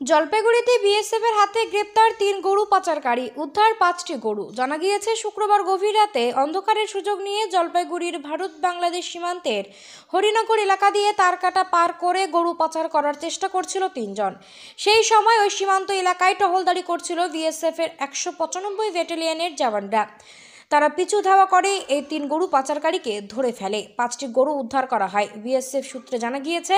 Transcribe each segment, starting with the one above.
জলপাইগুড়িতে বিএসএফের হাতে গ্রেপ্তার ৩ গরু পাচারকারী, উদ্ধার ৫টি গরু। জানা গিয়েছে, শুক্রবার গভীর রাতে অন্ধকারের সুযোগ নিয়ে জলপাইগুড়ির ভারত বাংলাদেশ সীমান্তের হরিনগর এলাকা দিয়ে তারকাটা পার করে গরু পাচার করার চেষ্টা করছিল ৩ জন। সেই সময় ওই সীমান্ত এলাকায় টহলদারি করছিল বিএসএফের ১৯৫ ব্যাটালিয়নের জওয়ানরা। তারা পিছু ধাওয়া করে এই ৩ গরু পাচারকারীকে ধরে ফেলে। ৫টি গরু উদ্ধার করা হয়। বিএসএফ সূত্রে জানা গিয়েছে,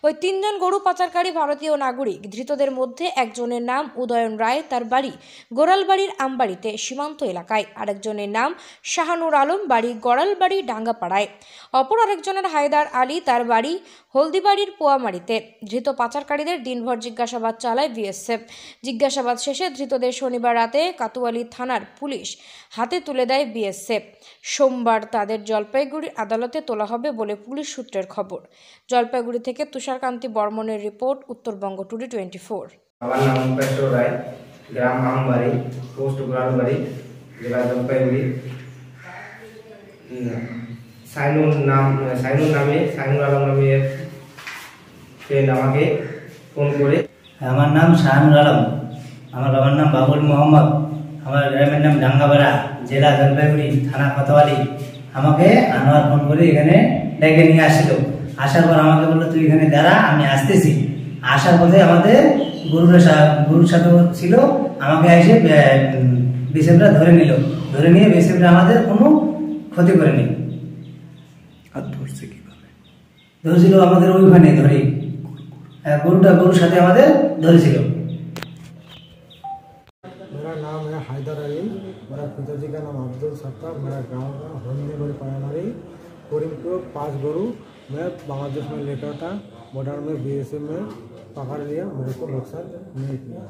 ওই ৩ জন গরু পাচারকারী ভারতীয় নাগরিক। ধৃতদের মধ্যে একজনের নাম উদয়ন রায়, তার বাড়ি গোড়ালবাড়ির আমবাড়িতে সীমান্ত এলাকায়। আরেকজনের নাম শাহানুর আলম, বাড়ি গড়ালবাড়ি ডাঙ্গাপাড়ায়। অপর আরেকজনের হায়দার আলী, তার বাড়ি হলদিবাড়ির পোয়ামারিতে। ধৃত পাচারকারীদের দিনভর জিজ্ঞাসাবাদ চালায় বিএসএফ। জিজ্ঞাসাবাদ শেষে ধৃতদের শনিবার রাতে কাতুয়ালি থানার পুলিশ হাতে তুলে দেয় বিএসএফ। সোমবার তাদের জলপাইগুড়ি আদালতে তোলা হবে বলে পুলিশ সূত্রের খবর। জলপাইগুড়ি থেকে তুষারকান্তি বর্মনের রিপোর্ট, উত্তরবঙ্গ টুডে 24। আমার নাম পেট্রো রায়, গ্রাম আমবাড়ি, পোস্ট গোড়ালবাড়ি, জেলা জলপাইগুড়ি। সাইনুর আলম নামে ফ্রেন্ড আমাকে ফোন করে। আমার নাম শাহানুর আলম, আমার বাবার নাম বাবুল মোহাম্মদ, আমার গ্রামের নাম ডাঙ্গাপাড়া, জেলা জলপাইগুড়ি, থানা কোতোয়ালি। আমাকে আনোয়ার ফোন করে এখানে ডেকে নিয়ে আসছিল। আসার পর আমাকে বললো, তুই এখানে দাঁড়া, আমি আসতেছি। আসার পথে আমাদের গরুর সাথে ছিল, আমাকে এসে বিএসএফরা ধরে নিল। ধরে নিয়ে বিএসএফরা আমাদের কোনো ক্ষতি করেনি। আর ধরছে কিভাবে? ধরেছিল আমাদের ওইখানে ধরে, গরুর সাথে আমাদের ধরেছিল। मेरा नाम है हैदर अली, मेरा पिताजी का नाम अब्दुल सत्तार, मेरा गांव का हरिनगरी प्राइमरी करीमपुर। 5 गरु मैं बांग्लादेश में लेकर था, बॉर्डर में बीएसएफ में पकड़ लिया, मेरे को नुकसान नहीं किया।